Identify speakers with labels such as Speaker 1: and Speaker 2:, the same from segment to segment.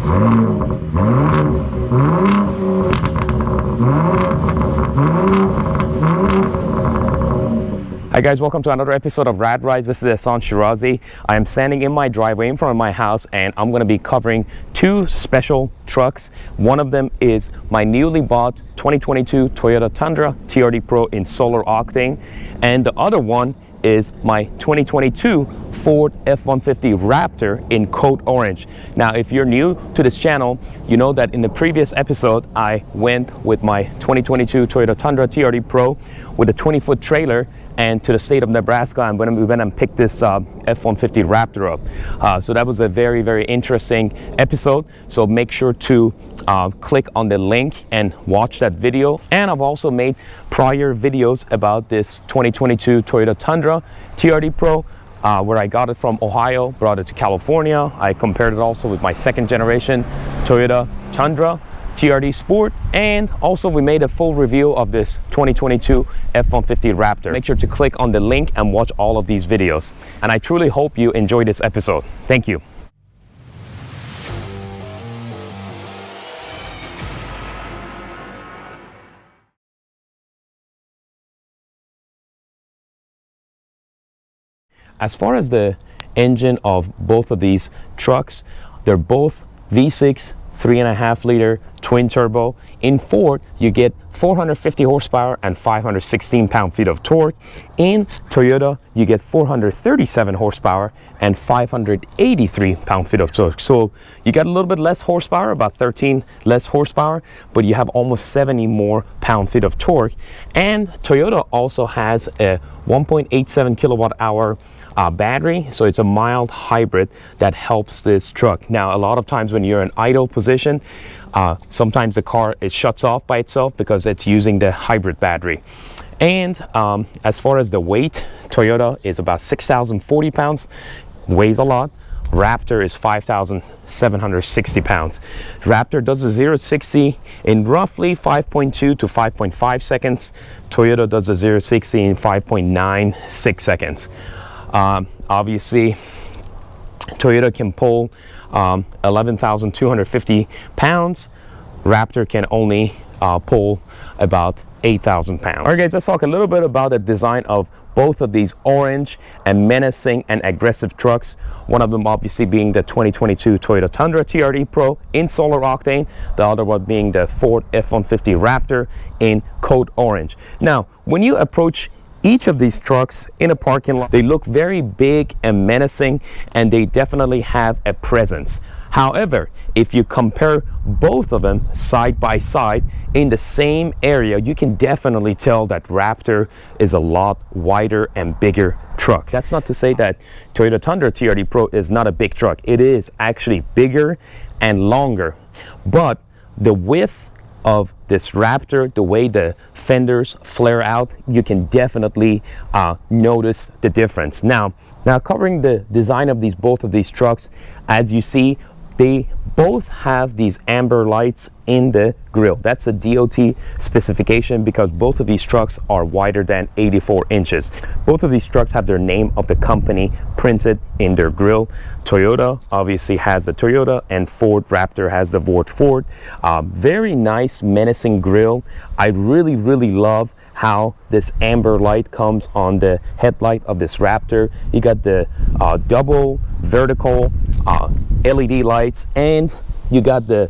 Speaker 1: Hi guys, welcome to another episode of Rad Rides. This is Hassan Shirazi. I am standing in my driveway in front of my house and I'm going to be covering two special trucks. One of them is my newly bought 2022 Toyota Tundra TRD PRO in solar octane, and the other one is my 2022 Ford F-150 Raptor in Code Orange. Now, if you're new to this channel, you know that in the previous episode, I went with my 2022 Toyota Tundra TRD PRO with a 20-foot trailer and to the state of Nebraska, and when we went and picked this F-150 Raptor up. So that was a very, very interesting episode. So make sure to click on the link and watch that video. And I've also made prior videos about this 2022 Toyota Tundra TRD PRO, where I got it from Ohio, brought it to California. I compared it also with my second generation Toyota Tundra TRD Sport, and also we made a full review of this 2022 F-150 Raptor. Make sure to click on the link and watch all of these videos. And I truly hope you enjoy this episode. Thank you. As far as the engine of both of these trucks, they're both V6 3.5 liter twin turbo. In Ford, you get 450 horsepower and 516 pound-feet of torque. In Toyota, you get 437 horsepower and 583 pound-feet of torque. So you get a little bit less horsepower, about 13 less horsepower, but you have almost 70 more pound-feet of torque. And Toyota also has a 1.87 kilowatt hour battery, so it's a mild hybrid that helps this truck. Now, a lot of times when you're in idle position, sometimes the car shuts off by itself because it's using the hybrid battery. And as far as the weight, Toyota is about 6,040 pounds, weighs a lot. Raptor is 5,760 pounds. Raptor does a 0-60 in roughly 5.2 to 5.5 seconds. Toyota does a 0-60 in 5.96 seconds. Obviously, Toyota can pull 11,250 pounds. Raptor can only pull about 8,000 pounds. All right, guys, let's talk a little bit about the design of both of these orange and menacing and aggressive trucks. One of them obviously being the 2022 Toyota Tundra TRD PRO in solar octane, the other one being the Ford F-150 Raptor in Code Orange. Now, when you approach each of these trucks in a parking lot, they look very big and menacing, and they definitely have a presence. However, if you compare both of them side by side in the same area, you can definitely tell that Raptor is a lot wider and bigger truck. That's not to say that Toyota Tundra TRD PRO is not a big truck. It is actually bigger and longer, but the width of this Raptor, the way the fenders flare out, you can definitely notice the difference. Now covering the design of both of these trucks, as you see, they both have these amber lights in the grille. That's a DOT specification because both of these trucks are wider than 84 inches. Both of these trucks have their name of the company printed in their grille. Toyota obviously has the Toyota, and Ford Raptor has the Ford. Very nice, menacing grille. I really, really love how this amber light comes on the headlight of this Raptor. You got the double vertical LED lights, and you got the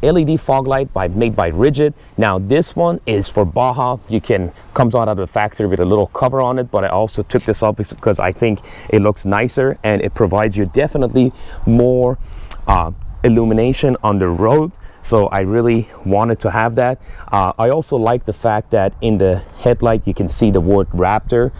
Speaker 1: LED fog light made by Rigid. Now this one is for Baja. Comes out of the factory with a little cover on it, but I also took this off because I think it looks nicer and it provides you definitely more illumination on the road. So I really wanted to have that. I also like the fact that in the headlight you can see the word Raptor.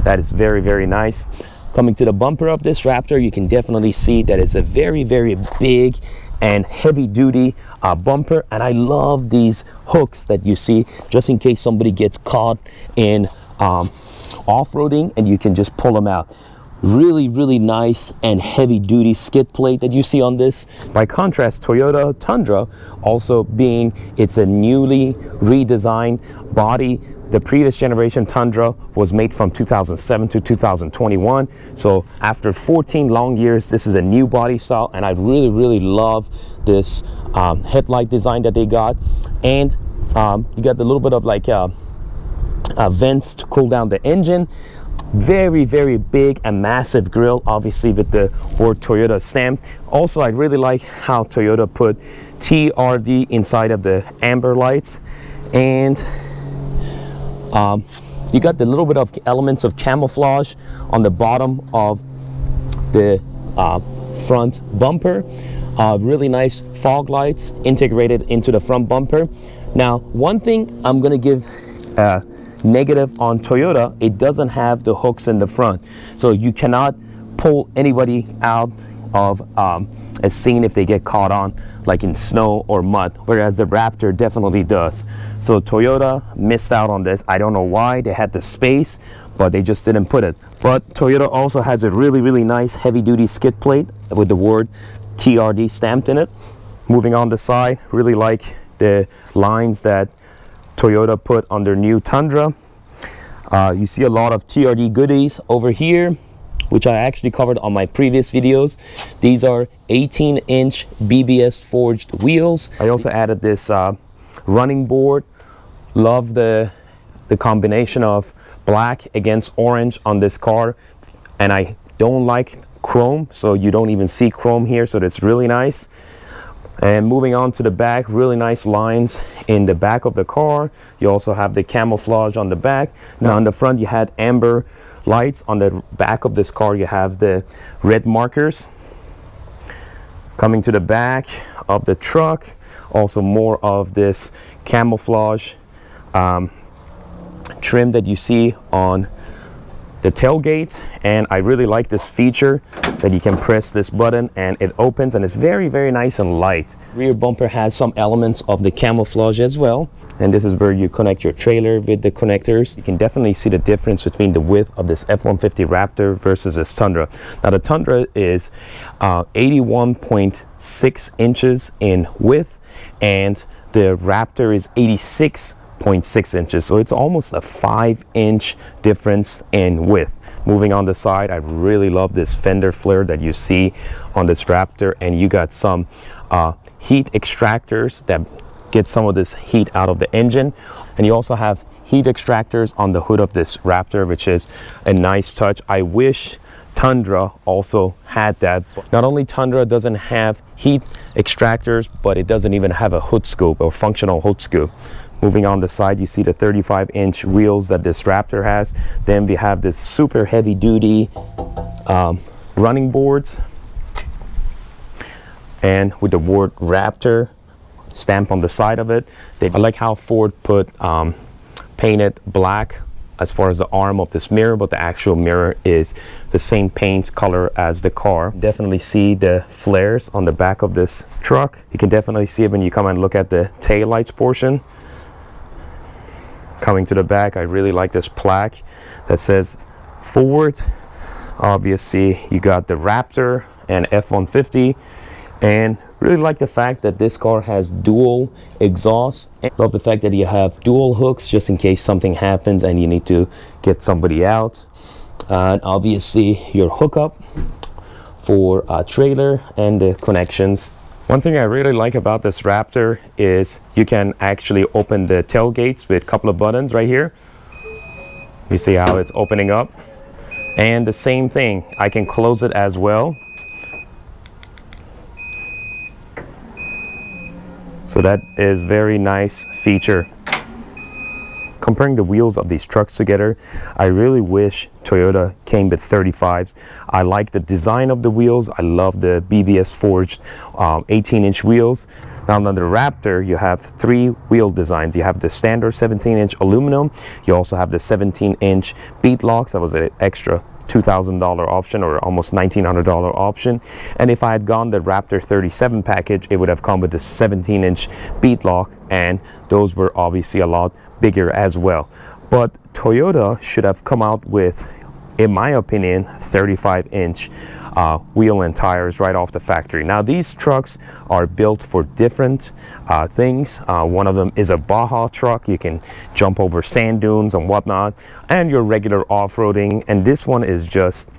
Speaker 1: That is very, very nice. Coming to the bumper of this Raptor, you can definitely see that it's a very, very big and heavy duty bumper, and I love these hooks that you see just in case somebody gets caught in off-roading, and you can just pull them out. Really, really nice and heavy duty skid plate that you see on this. By contrast, Toyota Tundra, also being it's a newly redesigned body, The previous generation Tundra was made from 2007 to 2021. So after 14 long years, this is a new body style, and I really love this headlight design that they got. And you got a little bit of like vents to cool down the engine. Very big and massive grille, obviously with the word Toyota stamp. Also, I really like how Toyota put TRD inside of the amber lights. And you got the little bit of elements of camouflage on the bottom of the front bumper. Really nice fog lights integrated into the front bumper. Now, one thing I'm gonna give negative on Toyota, it doesn't have the hooks in the front, so you cannot pull anybody out of a scene if they get caught on like in snow or mud, whereas the Raptor definitely does. So Toyota missed out on this. I don't know why. They had the space, but they just didn't put it. But Toyota also has a really nice heavy duty skid plate with the word TRD stamped in it. Moving on the side, really like the lines that Toyota put on their new Tundra. You see a lot of TRD goodies over here, which I actually covered on my previous videos. These are 18-inch BBS forged wheels. I also added this running board. Love the combination of black against orange on this car, and I don't like chrome, so you don't even see chrome here, so that's really nice. And moving on to the back, really nice lines in the back of the car. You also have the camouflage on the back. Now on the front you had amber lights. On the back of this car you have the red markers. Coming to the back of the truck, also more of this camouflage trim that you see on the tailgate. And I really like this feature that you can press this button and it opens, and it's very nice and light. Rear bumper has some elements of the camouflage as well, and this is where you connect your trailer with the connectors. You can definitely see the difference between the width of this F-150 Raptor versus this Tundra. Now the Tundra is 81.6 inches in width, and the Raptor is 86.6 inches, so it's almost a 5-inch difference in width. Moving on the side, I really love this fender flare that you see on this Raptor, and you got some heat extractors that get some of this heat out of the engine, and you also have heat extractors on the hood of this Raptor, which is a nice touch. I wish Tundra also had that. Not only Tundra doesn't have heat extractors, but it doesn't even have a hood scoop or functional hood scoop. Moving on the side, you see the 35-inch wheels that this Raptor has. Then we have this super heavy duty running boards, and with the word Raptor stamp on the side of it. I like how Ford put painted black as far as the arm of this mirror, but the actual mirror is the same paint color as the car. Definitely see the flares on the back of this truck. You can definitely see it when you come and look at the taillights portion. Coming to the back, I really like this plaque that says Ford. Obviously you got the Raptor and F-150, and really like the fact that this car has dual exhaust. Love the fact that you have dual hooks just in case something happens and you need to get somebody out. And obviously your hookup for a trailer and the connections. One thing I really like about this Raptor is you can actually open the tailgates with a couple of buttons right here. You see how it's opening up, and the same thing, I can close it as well. So that is very nice feature. Comparing the wheels of these trucks together, I really wish Toyota came with 35s. I like the design of the wheels. I love the BBS forged 18-inch wheels. Now on the Raptor, you have 3 wheel designs. You have the standard 17-inch aluminum. You also have the 17-inch bead locks. That was an extra $2,000 option, or almost $1,900 option. And if I had gone the Raptor 37 package, it would have come with the 17-inch bead lock, and those were obviously a lot bigger as well. But Toyota should have come out with, in my opinion, 35-inch wheel and tires right off the factory. Now these trucks are built for different things. One of them is a Baja truck. You can jump over sand dunes and whatnot, and your regular off-roading. And this one is just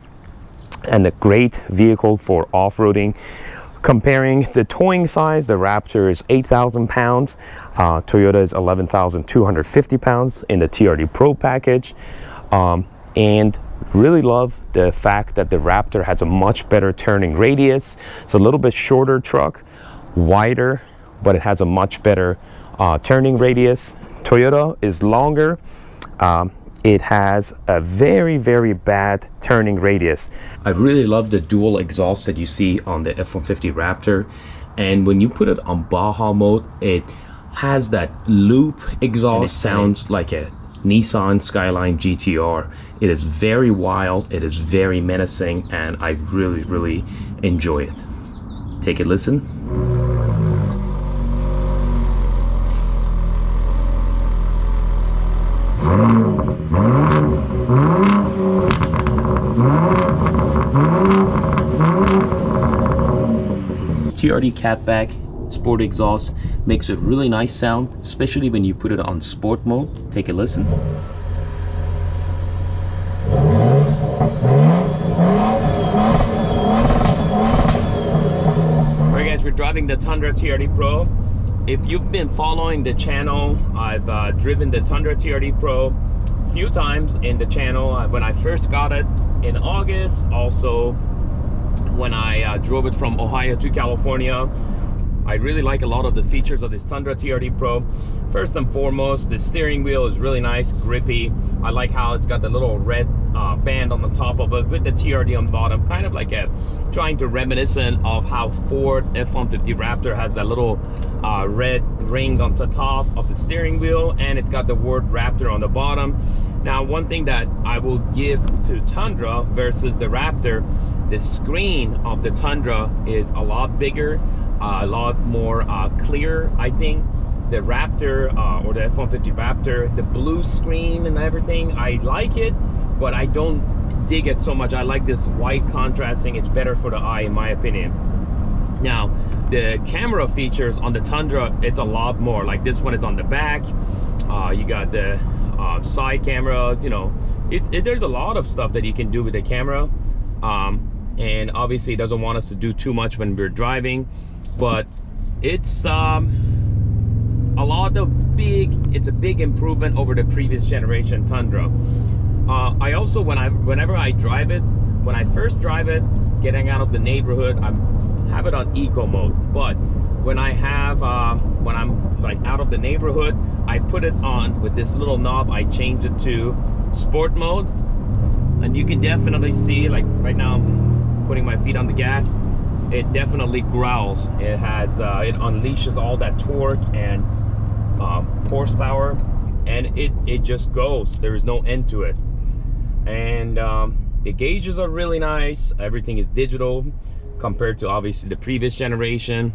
Speaker 1: a great vehicle for off-roading. Comparing the towing size, the Raptor is 8,000 pounds. Toyota is 11,250 pounds in the TRD Pro package. And really love the fact that the Raptor has a much better turning radius. It's a little bit shorter truck, wider, but it has a much better turning radius. Toyota is longer. It has a very, very bad turning radius. I really love the dual exhaust that you see on the F-150 Raptor. And when you put it on Baja mode, it has that loop exhaust. Sounds like a Nissan Skyline GTR. It is very wild, it is very menacing, and I really, really enjoy it. Take a listen. TRD catback sport exhaust makes a really nice sound, especially when you put it on sport mode. Take a listen. Alright guys, we're driving the Tundra TRD Pro. If you've been following the channel, I've driven the Tundra TRD Pro a few times in the channel. When I first got it in August, also when I drove it from Ohio to California. I really like a lot of the features of this Tundra TRD Pro. First and foremost, the steering wheel is really nice, grippy. I like how it's got the little red band on the top of it with the TRD on the bottom, kind of like trying to reminiscent of how Ford F-150 Raptor has that little red ring on the top of the steering wheel, and it's got the word Raptor on the bottom. Now, one thing that I will give to Tundra versus the Raptor, the screen of the Tundra is a lot bigger, a lot more clear. I think the Raptor or the F-150 Raptor, the blue screen and everything, I like it, but I don't dig it so much. I like this white contrasting. It's better for the eye, in my opinion. Now, the camera features on the Tundra, it's a lot more. Like this one is on the back. You got the side cameras. You know, there's a lot of stuff that you can do with the camera. And obviously it doesn't want us to do too much when we're driving, but it's a big improvement over the previous generation Tundra. I also, whenever I drive it, when I first drive it, getting out of the neighborhood, I have it on eco mode. But when I'm like out of the neighborhood, I put it on with this little knob. I change it to sport mode, and you can definitely see, like right now I'm putting my feet on the gas, it definitely growls. It has it unleashes all that torque and horsepower, and it just goes. There is no end to it. And the gauges are really nice. Everything is digital compared to obviously the previous generation.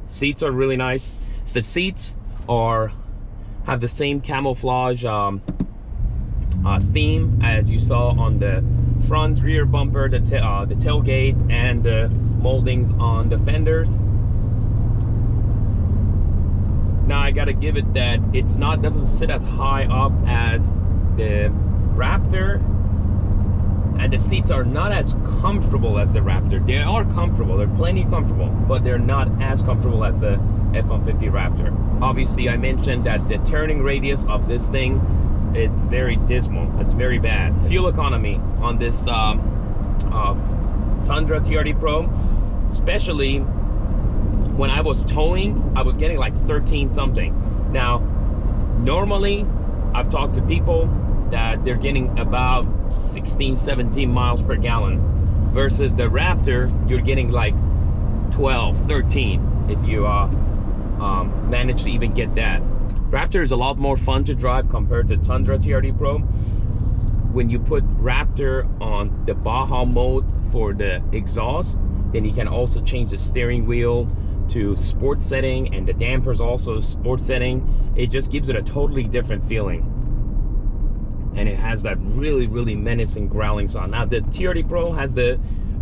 Speaker 1: Seats are really nice. So the seats have the same camouflage theme as you saw on the front rear bumper, the tailgate, and the moldings on the fenders. Now I gotta give it that it's doesn't sit as high up as the Raptor, and the seats are not as comfortable as the Raptor. They are comfortable, they're plenty comfortable, but they're not as comfortable as the F-150 Raptor. Obviously, I mentioned that the turning radius of this thing, it's very dismal. It's very bad. Fuel economy on this Tundra TRD Pro, especially when I was towing, I was getting like 13 something. Now, normally, I've talked to people that they're getting about 16, 17 miles per gallon, versus the Raptor, you're getting like 12, 13 if you manage to even get that. Raptor is a lot more fun to drive compared to Tundra TRD Pro. When you put Raptor on the Baja mode for the exhaust, then you can also change the steering wheel to sport setting, and the dampers also sport setting. It just gives it a totally different feeling. and it has that really menacing growling sound. Now the TRD Pro has the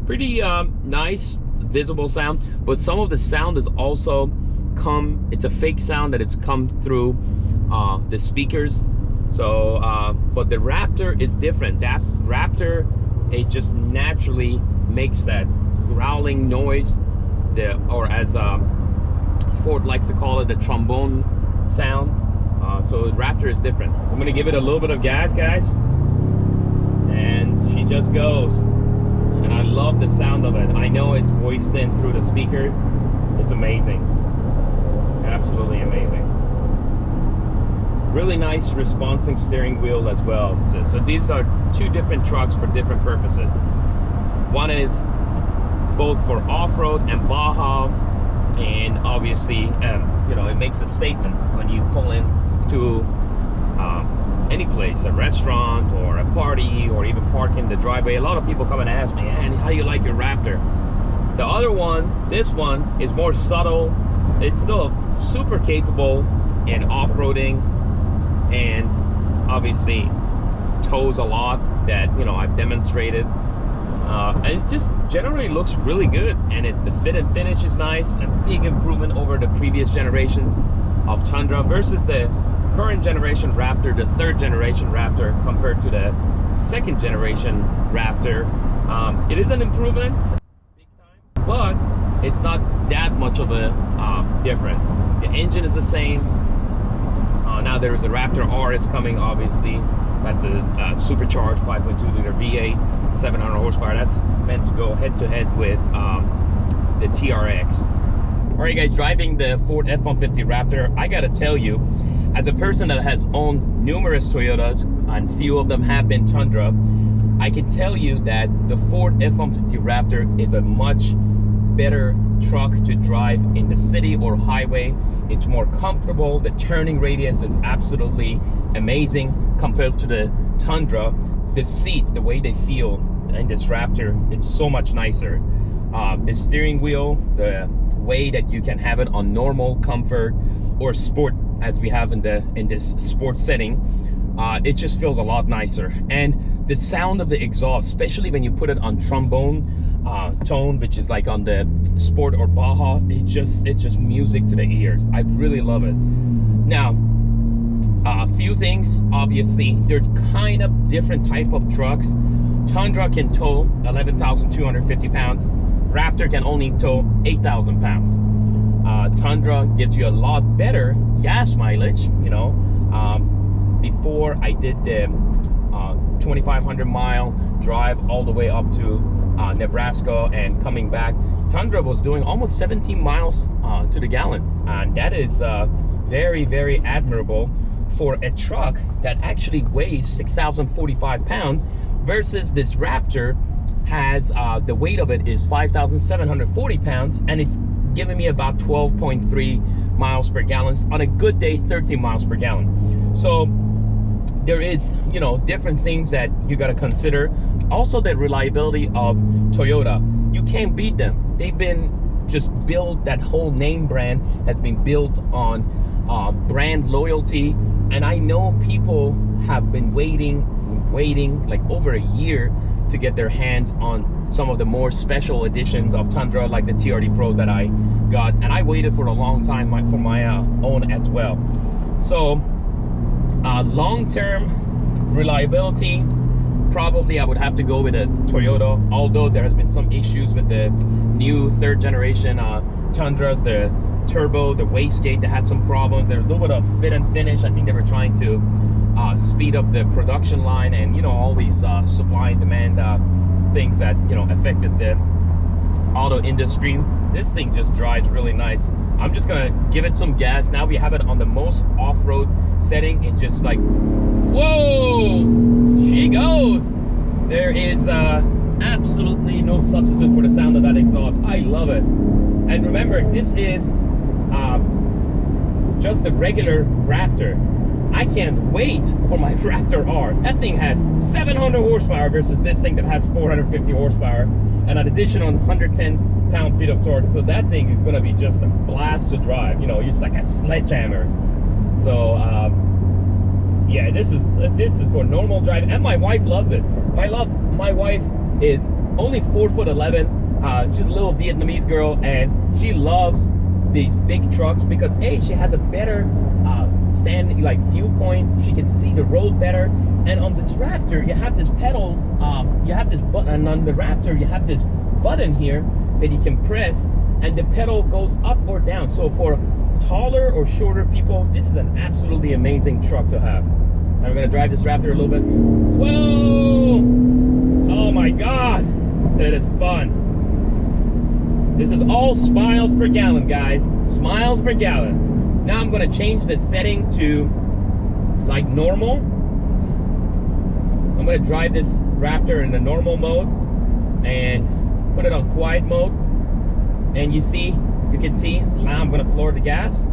Speaker 1: pretty nice visible sound, but some of the sound is also it's a fake sound that has come through the speakers. So but the Raptor is different. That Raptor, it just naturally makes that growling noise, or as Ford likes to call it, the trombone sound. So the Raptor is different. I'm gonna give it a little bit of gas, guys, and she just goes. And I love the sound of it. I know it's voiced in through the speakers. It's amazing. Absolutely amazing. Really nice responsive steering wheel as well. So these are two different trucks for different purposes. One is both for off-road and Baja, and obviously, you know, it makes a statement when you pull in to any place, a restaurant or a party, or even park in the driveway. A lot of people come and ask me, "Man, how do you like your Raptor?" The other one, this one, is more subtle. It's still super capable in off-roading, and obviously tows a lot, that, you know, I've demonstrated. And it just generally looks really good, and the fit and finish is nice. A big improvement over the previous generation of Tundra versus the current generation Raptor, the third generation Raptor, compared to the second generation Raptor. It is an improvement, big time, but it's not that much of a difference. The engine is the same. Now there is a Raptor R is coming, obviously. That's a supercharged 5.2 liter V8, 700 horsepower. That's meant to go head to head with the TRX. All right, guys, driving the Ford F-150 Raptor, I gotta tell you, as a person that has owned numerous Toyotas, and few of them have been Tundra, I can tell you that the Ford F-150 Raptor is a much better truck to drive in the city or highway. It's more comfortable. The turning radius is absolutely amazing compared to the Tundra. The seats, the way they feel in this Raptor, it's so much nicer. The steering wheel, the way that you can have it on normal, comfort, or sport, as we have in this sports setting, it just feels a lot nicer. And the sound of the exhaust, especially when you put it on trombone tone, which is like on the Sport or Baja, it's just music to the ears. I really love it. Now, a few things. Obviously, they're kind of different type of trucks. Tundra can tow 11,250 pounds. Raptor can only tow 8,000 pounds. Tundra gives you a lot better gas mileage. You know, before I did the 2,500 mile drive all the way up to Nebraska and coming back, Tundra was doing almost 17 miles to the gallon, and that is very admirable for a truck that actually weighs 6,045 pounds versus this Raptor has the weight of it is 5,740 pounds, and it's giving me about 12.3 miles per gallon. On a good day, 13 miles per gallon. So there is, you know, different things that you got to consider. Also, the reliability of Toyota, you can't beat them. They've been just built, that whole name brand has been built on brand loyalty. And I know people have been waiting like over a year to get their hands on some of the more special editions of Tundra, like the TRD Pro that I got, and I waited for a long time for my own as well. So long-term reliability, probably I would have to go with a Toyota, although there has been some issues with the new third generation Tundras, the turbo, the wastegate, that had some problems. There's a little bit of fit and finish. I think they were trying to speed up the production line, and, you know, all these supply and demand things that, you know, affected the auto industry. This thing just drives really nice. I'm just gonna give it some gas. Now we have it on the most off-road setting. It's just like, whoa, she goes. There is absolutely no substitute for the sound of that exhaust. I love it. And remember, this is just the regular Raptor. I can't wait for my Raptor R. That thing has 700 horsepower versus this thing that has 450 horsepower and an additional 110 pound-feet of torque. So that thing is going to be just a blast to drive. You know, it's like a sledgehammer. So Yeah, this is for normal drive, and my wife loves it. My wife is only 4'11". She's a little Vietnamese girl, and she loves these big trucks because she has a better viewpoint. She can see the road better. And on this Raptor, you have this pedal, you have this button, and on the Raptor you have this button here that you can press, and the pedal goes up or down. So for taller or shorter people, this is an absolutely amazing truck to have. Now we're gonna drive this Raptor a little bit. Whoa! Oh my God, it is fun. This is all miles per gallon, guys. Miles per gallon. Now I'm gonna change the setting to like normal. I'm gonna drive this Raptor in the normal mode and put it on quiet mode. And you can see, now I'm gonna floor the gas.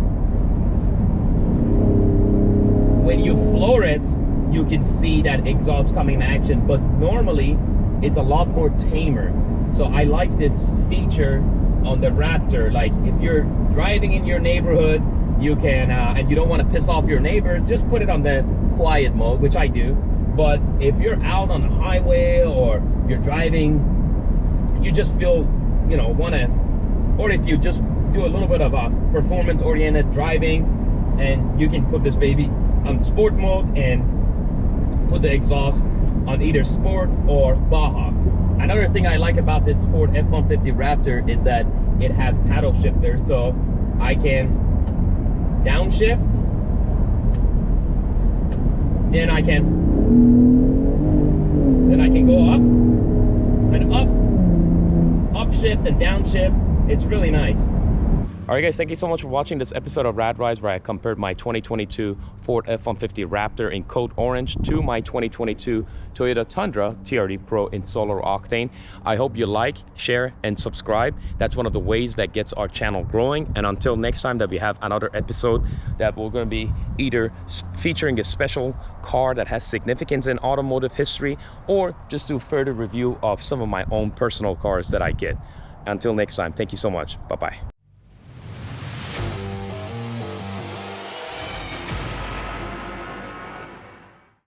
Speaker 1: When you floor it, you can see that exhaust coming in action, but normally it's a lot more tamer. So I like this feature on the Raptor. Like if you're driving in your neighborhood, you can, and you don't want to piss off your neighbors, just put it on the quiet mode, which I do. But if you're out on the highway or you're driving, you just feel, or if you just do a little bit of a performance-oriented driving, and you can put this baby on sport mode and put the exhaust on either sport or Baja. Another thing I like about this Ford F-150 Raptor is that it has paddle shifter, so I can downshift, then I can go up and upshift and downshift. It's really nice. All right, guys, thank you so much for watching this episode of Rad Rise, where I compared my 2022 Ford F-150 Raptor in Code Orange to my 2022 Toyota Tundra TRD Pro in Solar Octane. I hope you like, share, and subscribe. That's one of the ways that gets our channel growing. And until next time that we have another episode that we're going to be either featuring a special car that has significance in automotive history, or just do further review of some of my own personal cars that I get. Until next time, thank you so much. Bye-bye.